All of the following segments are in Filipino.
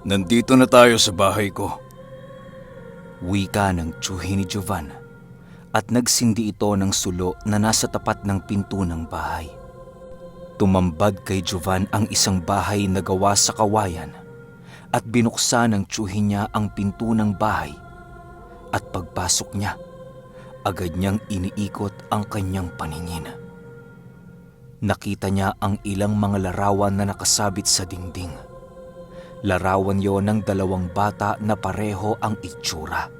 Nandito na tayo sa bahay ko. Wika ng tiyuhin ni Jovan at nagsindi ito ng sulo na nasa tapat ng pinto ng bahay. Tumambad kay Jovan ang isang bahay na gawa sa kawayan at binuksan ng tiyuhin niya ang pinto ng bahay at pagpasok niya, agad niyang iniikot ang kanyang paningin. Nakita niya ang ilang mga larawan na nakasabit sa dingding. Larawan yon ng dalawang bata na pareho ang itsura.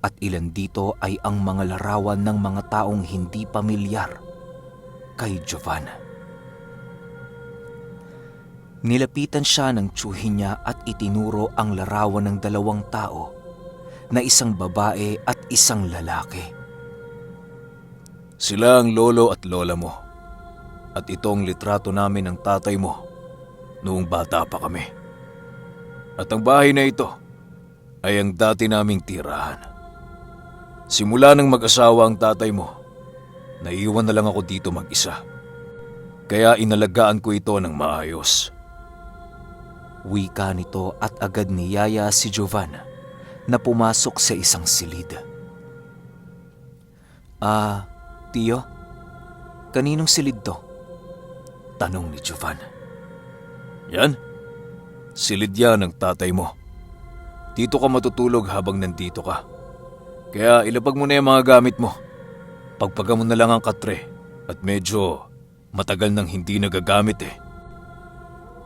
At ilan dito ay ang mga larawan ng mga taong hindi pamilyar kay Jovan. Nilapitan siya ng tiyuhin niya at itinuro ang larawan ng dalawang tao na isang babae at isang lalaki. Sila ang lolo at lola mo. At itong litrato namin ng tatay mo noong bata pa kami. At ang bahay na ito ay ang dati naming tirahan. Simula nang mag-asawa ang tatay mo, naiwan na lang ako dito mag-isa. Kaya inalagaan ko ito ng maayos. Wika nito at agad niyaya si Jovan na pumasok sa isang silid. Tiyo, kaninong silid to? Tanong ni Jovan. Yan, silid yan ng tatay mo. Dito ka matutulog habang nandito ka. Kaya ilapag mo na yung mga gamit mo. Pagpaga mo na lang ang katre at medyo matagal nang hindi nagagamit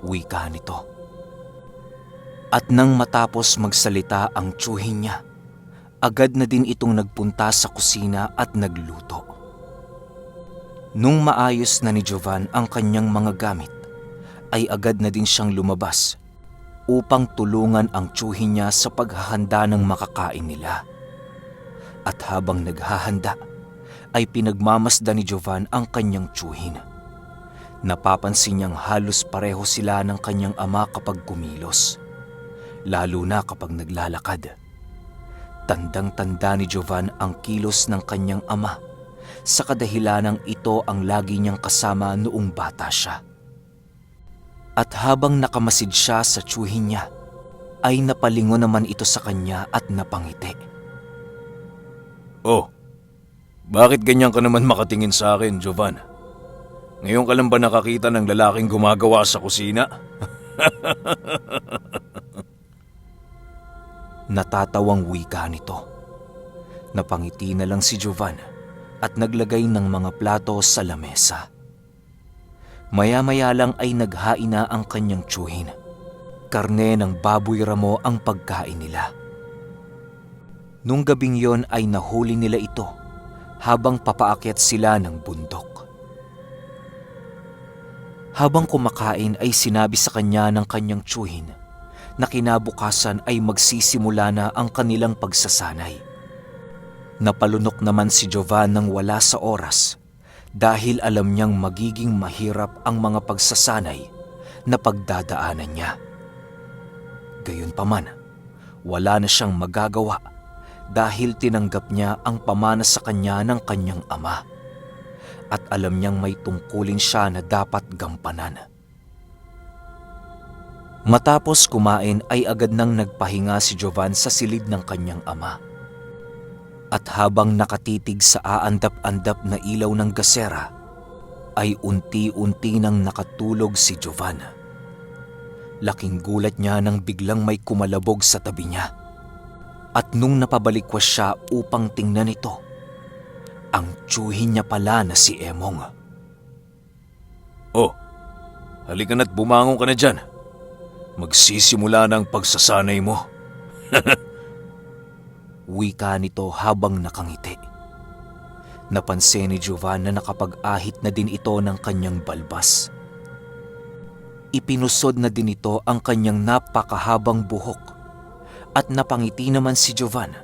Wika nito. At nang matapos magsalita ang tiyuhin niya, agad na din itong nagpunta sa kusina at nagluto. Nung maayos na ni Jovan ang kanyang mga gamit, ay agad na din siyang lumabas upang tulungan ang tiyuhin niya sa paghahanda ng makakain nila. At habang naghahanda, ay pinagmamasdan ni Jovan ang kanyang tiyuhin. Napapansin niyang halos pareho sila ng kanyang ama kapag kumilos, lalo na kapag naglalakad. Tandang-tanda ni Jovan ang kilos ng kanyang ama sa kadahilanang ito ang lagi niyang kasama noong bata siya. At habang nakamasid siya sa tiyuhin niya, ay napalingon naman ito sa kanya at napangiti. Oh, bakit ganyan ka naman makatingin sa akin, Jovan? Ngayon ka lang ba nakakita ng lalaking gumagawa sa kusina? Natatawang wika nito. Napangiti na lang si Jovan at naglagay ng mga plato sa lamesa. Maya-maya lang ay naghain na ang kanyang tiyuhin. Karne ng baboy ramo ang pagkain nila. Nung gabing yon ay nahuli nila ito habang papaakyat sila ng bundok. Habang kumakain ay sinabi sa kanya ng kanyang tiyuhin na kinabukasan ay magsisimula na ang kanilang pagsasanay. Napalunok naman si Jovan nang wala sa oras dahil alam niyang magiging mahirap ang mga pagsasanay na pagdadaanan niya. Gayunpaman, wala na siyang magagawa dahil tinanggap niya ang pamana sa kanya ng kanyang ama at alam niyang may tungkulin siya na dapat gampanan. Matapos kumain ay agad nang nagpahinga si Jovan sa silid ng kanyang ama. At habang nakatitig sa aandap-andap na ilaw ng gasera, ay unti-unti nang nakatulog si Jovan. Laking gulat niya nang biglang may kumalabog sa tabi niya. At nung napabalikwas siya upang tingnan ito, ang tiyuhin niya pala na si Emong. Oh, halika na't bumangon ka na dyan. Magsisimula na ang pagsasanay mo. Wika nito habang nakangiti. Napansin ni Jovan na nakapag-ahit na din ito ng kanyang balbas. Ipinusod na din ito ang kanyang napakahabang buhok at napangiti naman si Jovan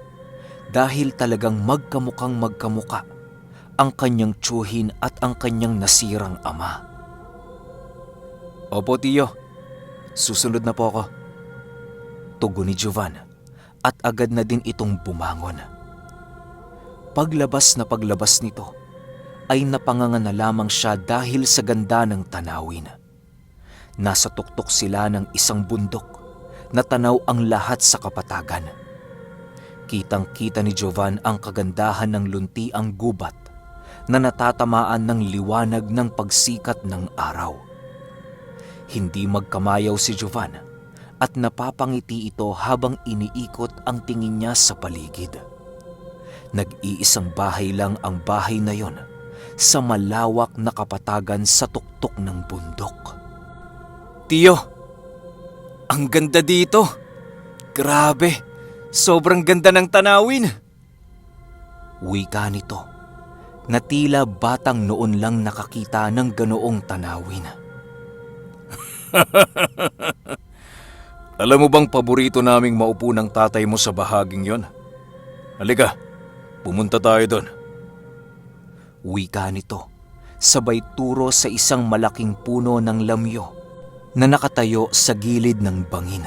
dahil talagang magkamukhang magkamuka ang kanyang tiyuhin at ang kanyang nasirang ama. Opo, tiyo. Susunod na po ako. Tugon ni Jovan at agad na din itong bumangon. Paglabas nito ay napanganga na lamang siya dahil sa ganda ng tanawin. Nasa tuktok sila ng isang bundok natanaw ang lahat sa kapatagan. Kitang-kita ni Jovan ang kagandahan ng luntiang gubat na natatamaan ng liwanag ng pagsikat ng araw. Hindi magkamayaw si Jovan at napapangiti ito habang iniikot ang tingin niya sa paligid. Nag-iisang bahay lang ang bahay na yon sa malawak na kapatagan sa tuktok ng bundok. Tiyo, ang ganda dito. Grabe, sobrang ganda ng tanawin. Wika nito, na tila batang noon lang nakakita ng ganoong tanawin. Alam mo bang paborito naming maupo ng tatay mo sa bahaging yon? Halika, pumunta tayo doon. Wika nito, sabay turo sa isang malaking puno ng lamyo na nakatayo sa gilid ng bangin.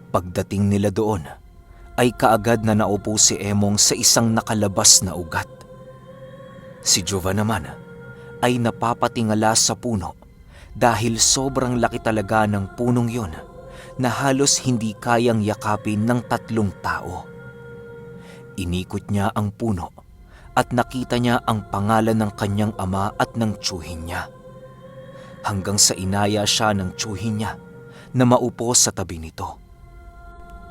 Pagdating nila doon, ay kaagad na naupo si Emong sa isang nakalabas na ugat. Si Jovan naman ay napapatingala sa puno dahil sobrang laki talaga ng punong yon na halos hindi kayang yakapin ng 3 tao. Inikot niya ang puno at nakita niya ang pangalan ng kanyang ama at ng tiyuhin niya. Hanggang sa inaya siya ng tiyuhin niya na maupo sa tabi nito.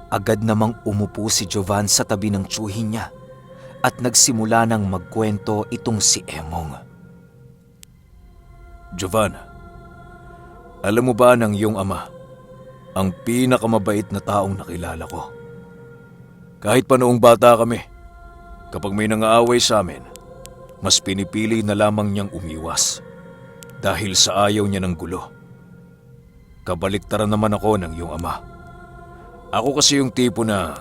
Agad namang umupo si Jovan sa tabi ng tiyuhin niya at nagsimula ng magkwento itong si Emong. Jovan, alam mo ba ng iyong ama, ang pinakamabait na taong nakilala ko? Kahit pa noong bata kami, kapag may nangaaway sa amin, mas pinipili na lamang niyang umiwas dahil sa ayaw niya ng gulo. Kabaliktaran naman ako ng iyong ama. Ako kasi yung tipo na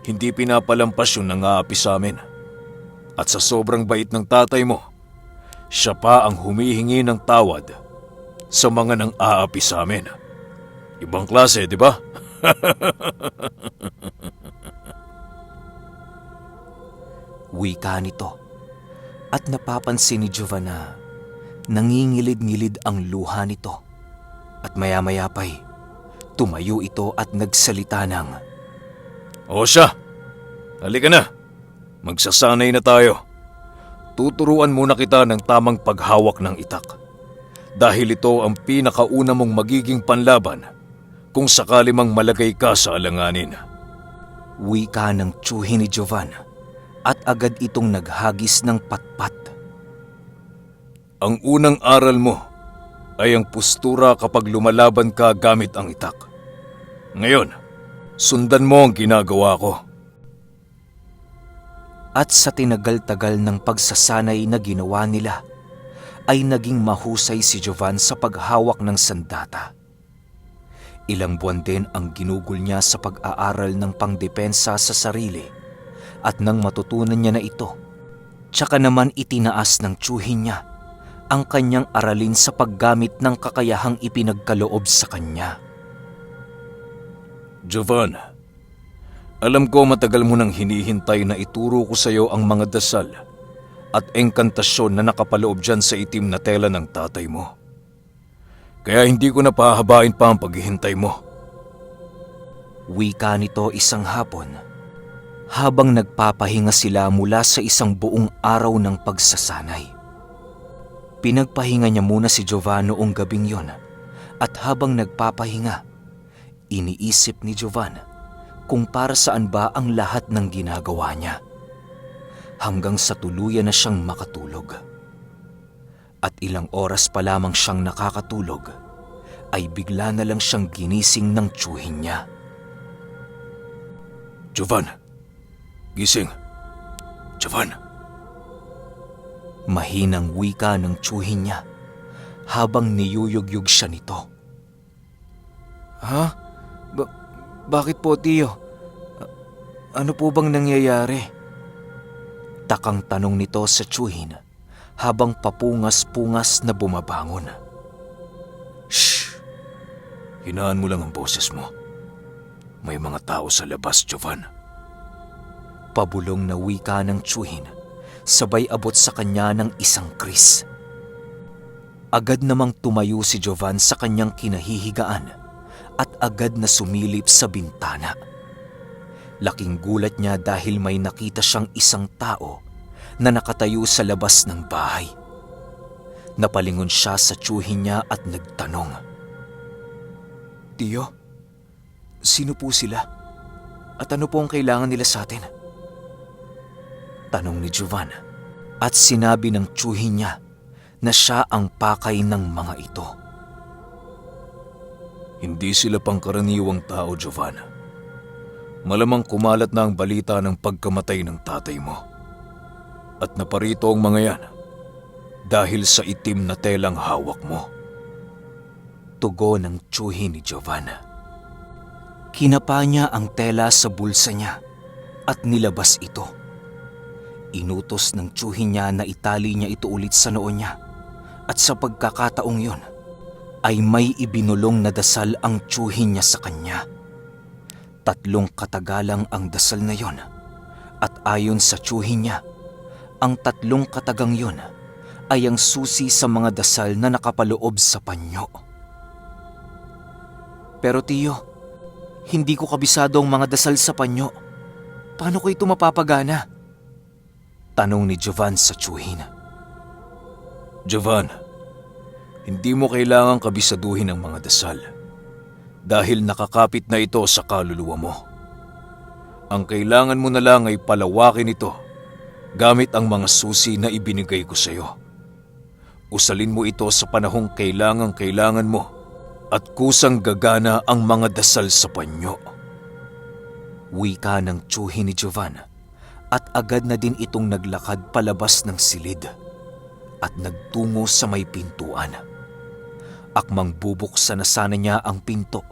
hindi pinapalampas yung nangaapi sa amin. At sa sobrang bait ng tatay mo, siya pa ang humihingi ng tawad sa mga nang-aapi sa amin. Ibang klase, di ba? Wika nito, at napapansin ni Jovan na nangingilid-ngilid ang luha nito. At maya-maya pa'y tumayo ito at nagsalita ng, O siya, halika na. Magsasanay na tayo. Tuturuan muna kita ng tamang paghawak ng itak. Dahil ito ang pinakauna mong magiging panlaban kung sakali mang malagay ka sa alanganin. Wika ng tiyuhin ni Jovan at agad itong naghagis ng patpat. Ang unang aral mo ay ang postura kapag lumalaban ka gamit ang itak. Ngayon, sundan mo ang ginagawa ko. At sa tinagal-tagal ng pagsasanay na ginawa nila, ay naging mahusay si Jovan sa paghawak ng sandata. Ilang buwan din ang ginugol niya sa pag-aaral ng pangdepensa sa sarili at nang matutunan niya na ito, tsaka naman itinaas ng tiyuhin niya ang kanyang aralin sa paggamit ng kakayahang ipinagkaloob sa kanya. Jovan, alam ko matagal mo nang hinihintay na ituro ko sa iyo ang mga dasal at engkantasyon na nakapaloob dyan sa itim na tela ng tatay mo. Kaya hindi ko na pahabain pa ang paghihintay mo. Wika nito isang hapon, habang nagpapahinga sila mula sa isang buong araw ng pagsasanay. Pinagpahinga niya muna si Jovan noong gabing yon at habang nagpapahinga, iniisip ni Jovan kung para saan ba ang lahat ng ginagawa niya. Hanggang sa tuluyan na siyang makatulog. At ilang oras pa lamang siyang nakakatulog, ay bigla na lang siyang ginising ng tiyuhin niya. Jovan, gising. Jovan. Mahinang wika ng tiyuhin niya habang niyuyugyug siya nito. Ha? Bakit po, tiyo? Ano po bang nangyayari? Takang tanong nito sa tiyuhin habang papungas-pungas na bumabangon. Shh! Hinaan mo lang ang boses mo. May mga tao sa labas, Jovan. Pabulong na wika ng tiyuhin, sabay abot sa kanya ng isang kris. Agad namang tumayo si Jovan sa kanyang kinahihigaan at agad na sumilip sa bintana. Laking gulat niya dahil may nakita siyang isang tao na nakatayo sa labas ng bahay. Napalingon siya sa tiyuhin niya at nagtanong, "Tiyo, sino po sila? At ano po ang kailangan nila sa atin?" Tanong ni Jovan, at sinabi ng tiyuhin niya na siya ang pakay ng mga ito. Hindi sila pangkaraniwang tao, Jovan. Malamang kumalat na ang balita ng pagkamatay ng tatay mo. At naparito ang mga yan dahil sa itim na telang hawak mo. Tugon ng tiyuhin ni Jovan. Kinapa niya ang tela sa bulsa niya at nilabas ito. Inutos ng tiyuhin niya na itali niya ito ulit sa noo niya, at sa pagkakataong yun ay may ibinulong na dasal ang tiyuhin niya sa kanya. 3 katagalang ang dasal na yon, at ayon sa tiyuhin niya, ang 3 katagang yon ay ang susi sa mga dasal na nakapaloob sa panyo. Pero tiyo, hindi ko kabisado ang mga dasal sa panyo. Paano ko ito mapapagana? Tanong ni Jovan sa tiyuhin. Jovan, hindi mo kailangang kabisaduhin ang mga dasal dahil nakakapit na ito sa kaluluwa mo. Ang kailangan mo na lang ay palawakin ito gamit ang mga susi na ibinigay ko sa iyo. Usalin mo ito sa panahong kailangan mo at kusang gagana ang mga dasal sa panyo. Wika ng tiyuhin ni Jovan, at agad na din itong naglakad palabas ng silid at nagtungo sa may pintuan. Akmang bubuksan na sana niya ang pinto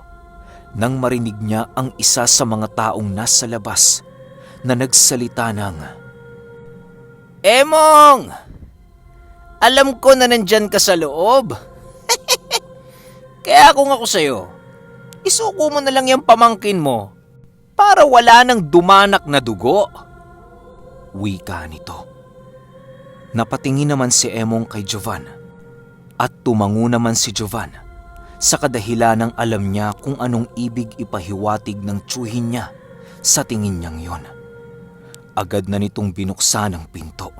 nang marinig niya ang isa sa mga taong nasa labas na nagsalita ng, "Emong! Alam ko na nandyan ka sa loob. Kaya kung ako sa'yo, isuko mo na lang yung pamangkin mo para wala nang dumanak na dugo." Wika nito. Napatingin naman si Emong kay Jovan at tumango naman si Jovan sa kadahilan ng alam niya kung anong ibig ipahiwatig ng tiyuhin niya sa tingin niyang yon. Agad na nitong binuksan ang pinto.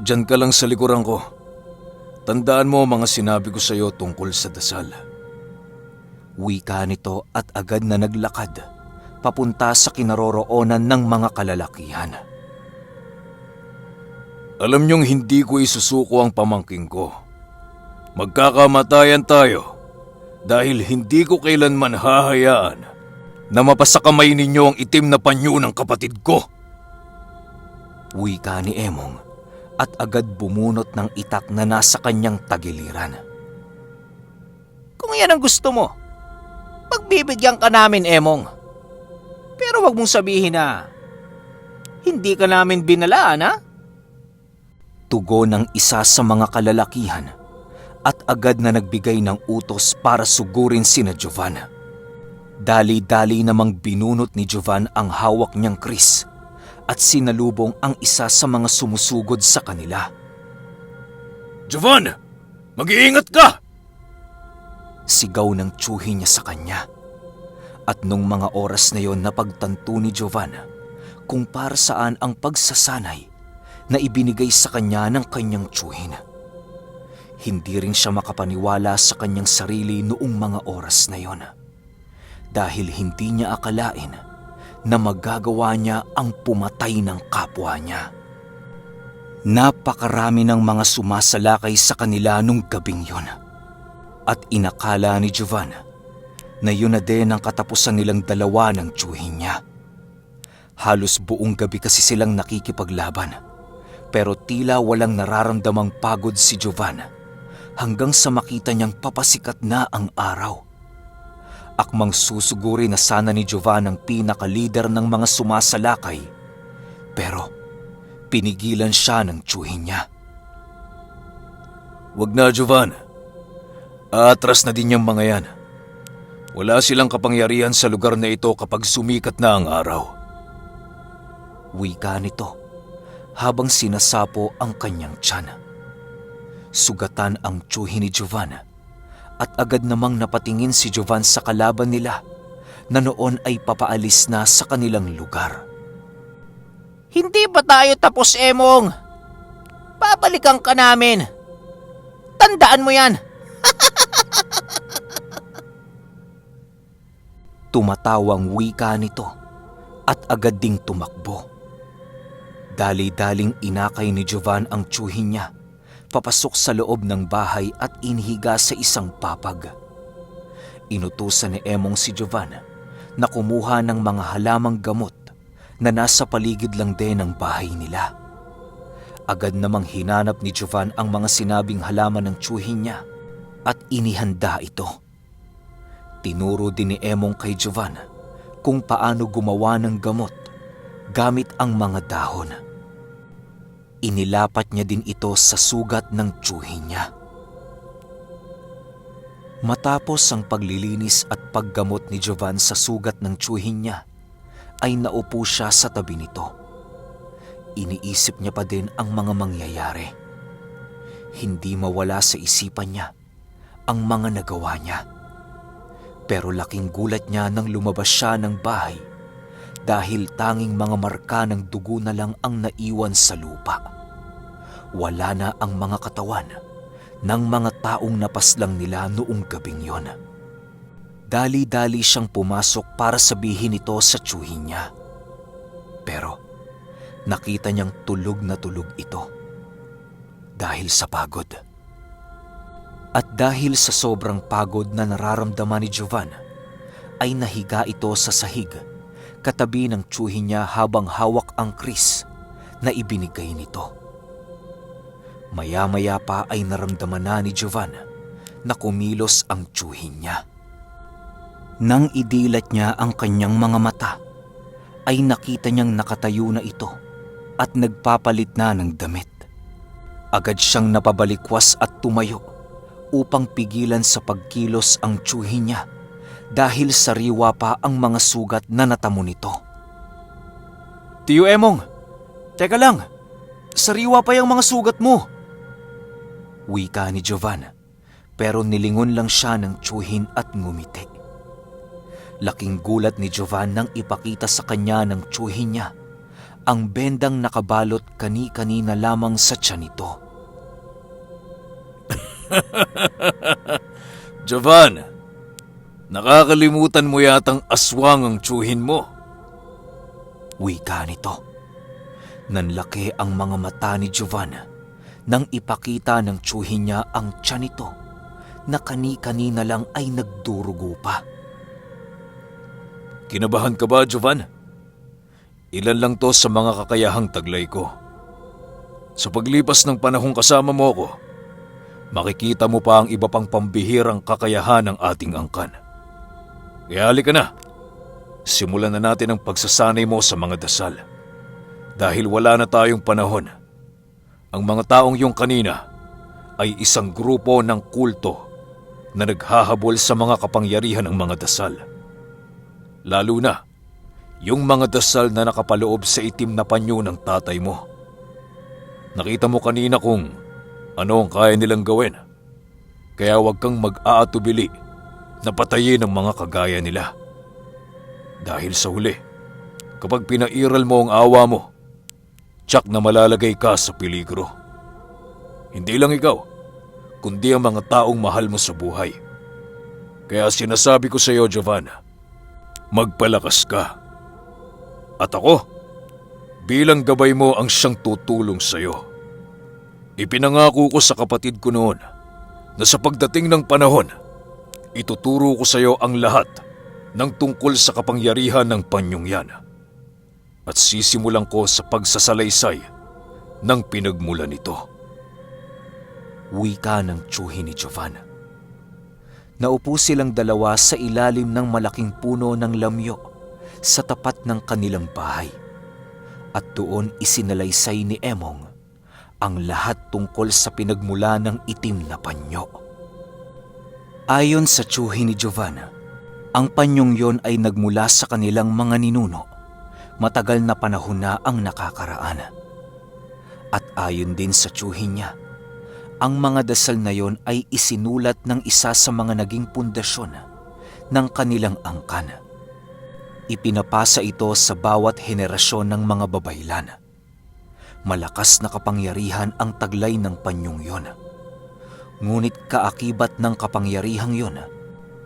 Diyan ka lang sa likuran ko. Tandaan mo mga sinabi ko sa iyo tungkol sa dasal. Wika nito at agad na naglakad papunta sa kinaroroonan ng mga kalalakihan. Alam niyong hindi ko isusuko ang pamangking ko. Magkakamatayan tayo dahil hindi ko kailanman hahayaan na mapasakamay ninyo ang itim na panyo ng kapatid ko. Wika ni Emong at agad bumunot ng itak na nasa kanyang tagiliran. "Kung yan ang gusto mo, pagbibigyan ka namin, Emong. Pero wag mong sabihin na hindi ka namin binalaan, ha?" Tugon ng isa sa mga kalalakihan at agad na nagbigay ng utos para sugurin sina Jovan. Dali-dali namang binunot ni Jovan ang hawak niyang kris at sinalubong ang isa sa mga sumusugod sa kanila. Jovan! Mag-iingat ka! Sigaw ng tiyuhin niya sa kanya. At nung mga oras na yon napagtanto ni Jovan kung para saan ang pagsasanay na ibinigay sa kanya ng kanyang tiyuhin. Hindi rin siya makapaniwala sa kanyang sarili noong mga oras na yon dahil hindi niya akalain na magagawa niya ang pumatay ng kapwa niya. Napakarami ng mga sumasalakay sa kanila nung gabing yon at inakala ni Jovan na yun na din ang katapusan nilang dalawa ng tiyuhin niya. Halos buong gabi kasi silang nakikipaglaban, pero tila walang nararamdamang pagod si Jovan hanggang sa makita niyang papasikat na ang araw. Akmang susuguri na sana ni Jovan ang pinaka-leader ng mga sumasalakay, pero pinigilan siya ng tiyuhin niya. Wag na, Jovan. Aatras na din yung mga yan. Wala silang kapangyarihan sa lugar na ito kapag sumikat na ang araw. Wika nito habang sinasapo ang kanyang tiyan. Sugatan ang tiyuhin ni Jovan At agad namang napatingin si Jovan sa kalaban nila na noon ay papaalis na sa kanilang lugar. Hindi pa tayo tapos, Emong. Babalikan ka namin. Tandaan mo yan. Tumatawang wika nito at agad ding tumakbo. Dali-daling inakay ni Jovan ang tiyuhin niya papasok sa loob ng bahay at inihiga sa isang papag. Inutusan ni Emong si Jovan na kumuha ng mga halamang gamot na nasa paligid lang din ng bahay nila. Agad namang hinanap ni Jovan ang mga sinabing halaman ng tiyuhin niya at inihanda ito. Tinuro din ni Emong kay Jovan kung paano gumawa ng gamot gamit ang mga dahon. Inilapat niya din ito sa sugat ng tiyuhin niya. Matapos ang paglilinis at paggamot ni Jovan sa sugat ng tiyuhin niya, ay naupo siya sa tabi nito. Iniisip niya pa din ang mga mangyayari. Hindi mawala sa isipan niya ang mga nagawa niya. Pero laking gulat niya nang lumabas siya ng bahay dahil tanging mga marka ng dugo na lang ang naiwan sa lupa. Wala na ang mga katawan ng mga taong napaslang nila noong gabing yon. Dali-dali siyang pumasok para sabihin ito sa tiyuhin niya. Pero nakita niyang tulog na tulog ito dahil sa pagod. At dahil sa sobrang pagod na nararamdaman ni Jovan, ay nahiga ito sa sahig katabi ng tiyuhin niya habang hawak ang kris na ibinigay nito. Maya-maya pa ay naramdaman na ni Jovan na kumilos ang tiyuhin niya. Nang idilat niya ang kanyang mga mata, ay nakita niyang nakatayo na ito at nagpapalit na ng damit. Agad siyang napabalikwas at tumayo upang pigilan sa pagkilos ang tiyuhin niya dahil sariwa pa ang mga sugat na natamo nito. Tiyo Emong, teka lang, sariwa pa yung mga sugat mo. Wika ni Jovan, pero nilingon lang siya ng tiyuhin at ngumiti. Laking gulat ni Jovan nang ipakita sa kanya ng tiyuhin niya ang bendang nakabalot kani-kanina lamang sa tiyan nito. Jovan, nakakalimutan mo yatang aswang ang tiyuhin mo. Wika nito. Nanlaki ang mga mata ni Jovan nang ipakita ng tiyuhin niya ang tiyan nito na kani-kanina lang ay nagdurugo pa. Kinabahan ka ba, Jovan? Ilan lang to sa mga kakayahang taglay ko. Sa paglipas ng panahong kasama mo ko, makikita mo pa ang iba pang pambihirang kakayahan ng ating angkan. Kaya halika na, simulan na natin ang pagsasanay mo sa mga dasal. Dahil wala na tayong panahon. Ang mga taong yung kanina ay isang grupo ng kulto na naghahabol sa mga kapangyarihan ng mga dasal. Lalo na yung mga dasal na nakapaloob sa itim na panyo ng tatay mo. Nakita mo kanina kung ano ang kaya nilang gawin. Kaya huwag kang mag-aatubili na patayin ang mga kagaya nila. Dahil sa huli, kapag pinairal mo ang awa mo, tiyak na malalagay ka sa peligro. Hindi lang ikaw, kundi ang mga taong mahal mo sa buhay. Kaya sinasabi ko sa iyo, Jovan, magpalakas ka. At ako, bilang gabay mo ang siyang tutulong sa iyo. Ipinangako ko sa kapatid ko noon na sa pagdating ng panahon, ituturo ko sa iyo ang lahat ng tungkol sa kapangyarihan ng panyong yan. At sisimulan ko sa pagsasalaysay ng pinagmulan nito. Wika ng tiyuhin ni Jovan. Naupo silang dalawa sa ilalim ng malaking puno ng lamyo sa tapat ng kanilang bahay. At doon isinalaysay ni Emong ang lahat tungkol sa pinagmula ng itim na panyo. Ayon sa tiyuhin ni Jovan, ang panyong yon ay nagmula sa kanilang mga ninuno. Matagal na panahon na ang nakakaraan. At ayon din sa tiyuhin niya, Ang mga dasal na yon ay isinulat ng isa sa mga naging pundasyon ng kanilang angkan. Ipinapasa ito sa bawat henerasyon ng mga babaylan. Malakas na kapangyarihan ang taglay ng panyong yon. Ngunit kaakibat ng kapangyarihang yon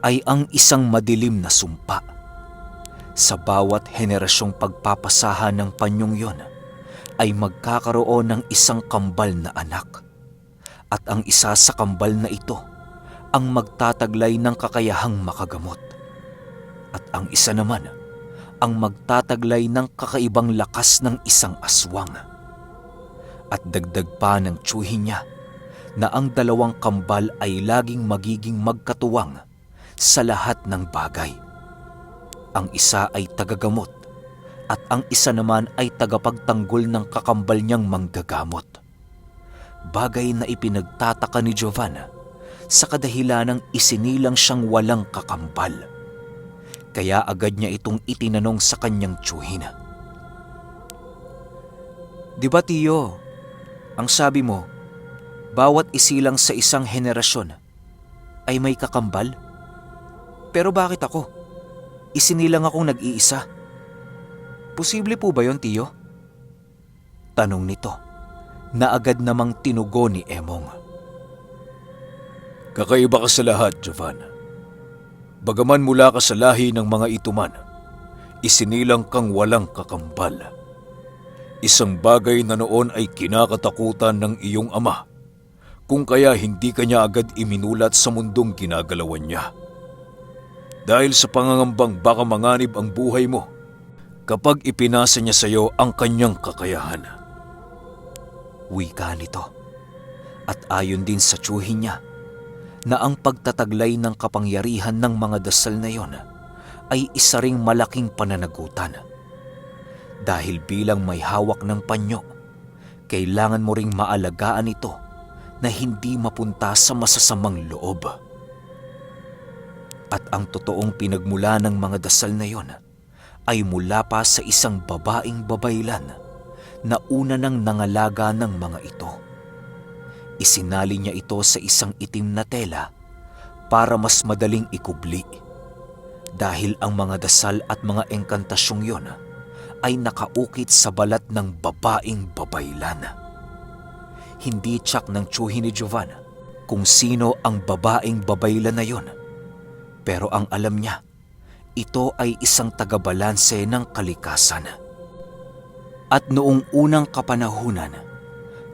ay ang isang madilim na sumpa. Sa bawat henerasyong pagpapasahan ng panyong yon ay magkakaroon ng isang kambal na anak. At ang isa sa kambal na ito ang magtataglay ng kakayahang makagamot. At ang isa naman ang magtataglay ng kakaibang lakas ng isang aswang. At dagdag pa ng tiyuhin niya na ang dalawang kambal ay laging magiging magkatuwang sa lahat ng bagay. Ang isa ay tagagamot at ang isa naman ay tagapagtanggol ng kakambal niyang manggagamot. Bagay na ipinagtataka ni Giovanna sa kadahilanang isinilang siyang walang kakambal. Kaya agad niya itong itinanong sa kanyang tiyuhin. "Di ba, tiyo, ang sabi mo, bawat isilang sa isang henerasyon ay may kakambal? Pero bakit ako? Isinilang akong nag-iisa. Posible po ba yon, tiyo?" Tanong nito na agad namang tinugon ni Emong. Kakaiba ka sa lahat, Jovan. Bagaman mula ka sa lahi ng mga ituman, isinilang kang walang kakambal. Isang bagay na noon ay kinakatakutan ng iyong ama, kung kaya hindi kanya agad iminulat sa mundong ginagalawan niya. Dahil sa pangangambang baka manganib ang buhay mo kapag ipinasa niya sa iyo ang kanyang kakayahan. Wika nito. At ayon din sa tiyuhin niya na ang pagtataglay ng kapangyarihan ng mga dasal na yon ay isa ring malaking pananagutan. Dahil bilang may hawak ng panyo, kailangan mo ring maalagaan ito na hindi mapunta sa masasamang loob. At ang totoong pinagmula ng mga dasal na yon ay mula pa sa isang babaeng babaylan na una nang nangalaga ng mga ito. Isinali niya ito sa isang itim na tela para mas madaling ikubli. Dahil ang mga dasal at mga engkantasyong yon ay nakaukit sa balat ng babaeng babaylan. Hindi tiyak ng tiyuhin ni Giovanna kung sino ang babaeng babaylan na yon. Pero ang alam niya, ito ay isang tagabalanse ng kalikasan. At noong unang kapanahunan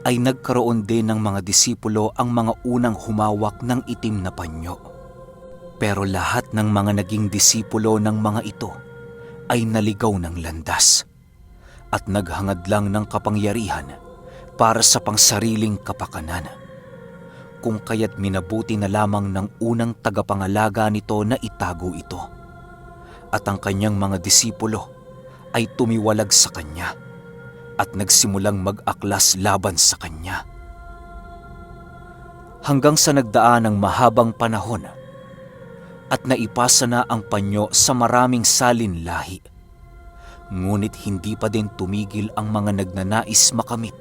ay nagkaroon din ng mga disipulo ang mga unang humawak ng itim na panyo. Pero lahat ng mga naging disipulo ng mga ito ay naligaw ng landas at naghangad lang ng kapangyarihan para sa pangsariling kapakanan. Kung kaya't minabuti na lamang ng unang tagapangalaga nito na itago ito. At ang kanyang mga disipulo ay tumiwalag sa kanya at nagsimulang mag-aklas laban sa kanya. Hanggang sa nagdaan ng mahabang panahon at naipasa na ang panyo sa maraming salin lahi. Ngunit hindi pa din tumigil ang mga nagnanais makamit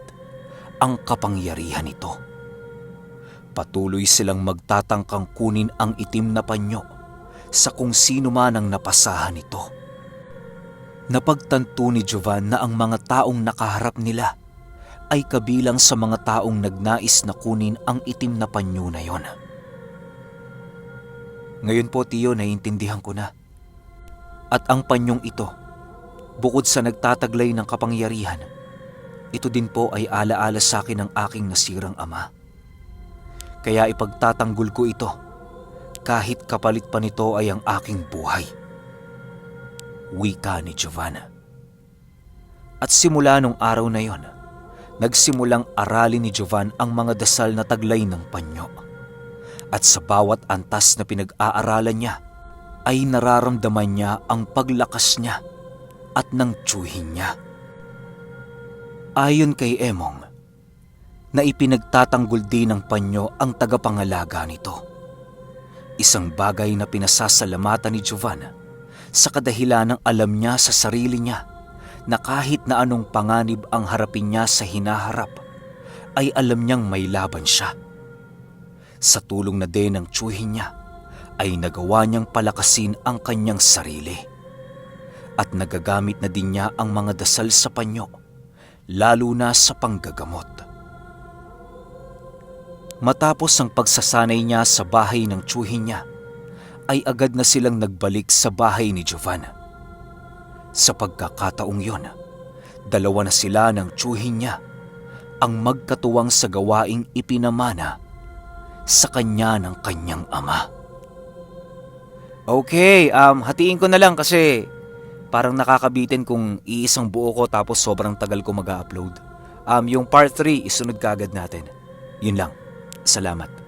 ang kapangyarihan nito. Patuloy silang magtatangkang kunin ang itim na panyo sa kung sino man ang napasahan nito. Napagtanto ni Giovan na ang mga taong nakaharap nila ay kabilang sa mga taong nagnais na kunin ang itim na panyo na yon. Ngayon po, tiyo, naiintindihan ko na. At ang panyong ito, bukod sa nagtataglay ng kapangyarihan, ito din po ay alaala sa akin ng aking nasirang ama. Kaya ipagtatanggol ko ito, kahit kapalit pa nito ay ang aking buhay. Wika ni Giovanna. At simula nung araw na yon, nagsimulang aralin ni Giovan ang mga dasal na taglay ng panyo. At sa bawat antas na pinag-aaralan niya, ay nararamdaman niya ang paglakas niya at ng tiyuhin niya. Ayon kay Emong, na ipinagtatanggol din ng panyo ang tagapangalaga nito. Isang bagay na pinasasalamatan ni Giovan sa kadahilan ng alam niya sa sarili niya na kahit na anong panganib ang harapin niya sa hinaharap, ay alam niyang may laban siya Sa tulong na din ng tiyuhin niya, ay nagawa niyang palakasin ang kanyang sarili. At nagagamit na din niya ang mga dasal sa panyo, lalo na sa panggagamot. Matapos ang pagsasanay niya sa bahay ng tiyuhin niya, ay agad na silang nagbalik sa bahay ni Jovan. Sa pagkakataong yon, dalawa na sila ng tiyuhin niya ang magkatuwang sa gawaing ipinamana sa kanya ng kanyang ama. Okay, hatiin ko na lang kasi parang nakakabitin kung iisang buo ko tapos sobrang tagal ko mag-upload. Yung part 3 isunod kaagad natin. Yun lang. Salamat.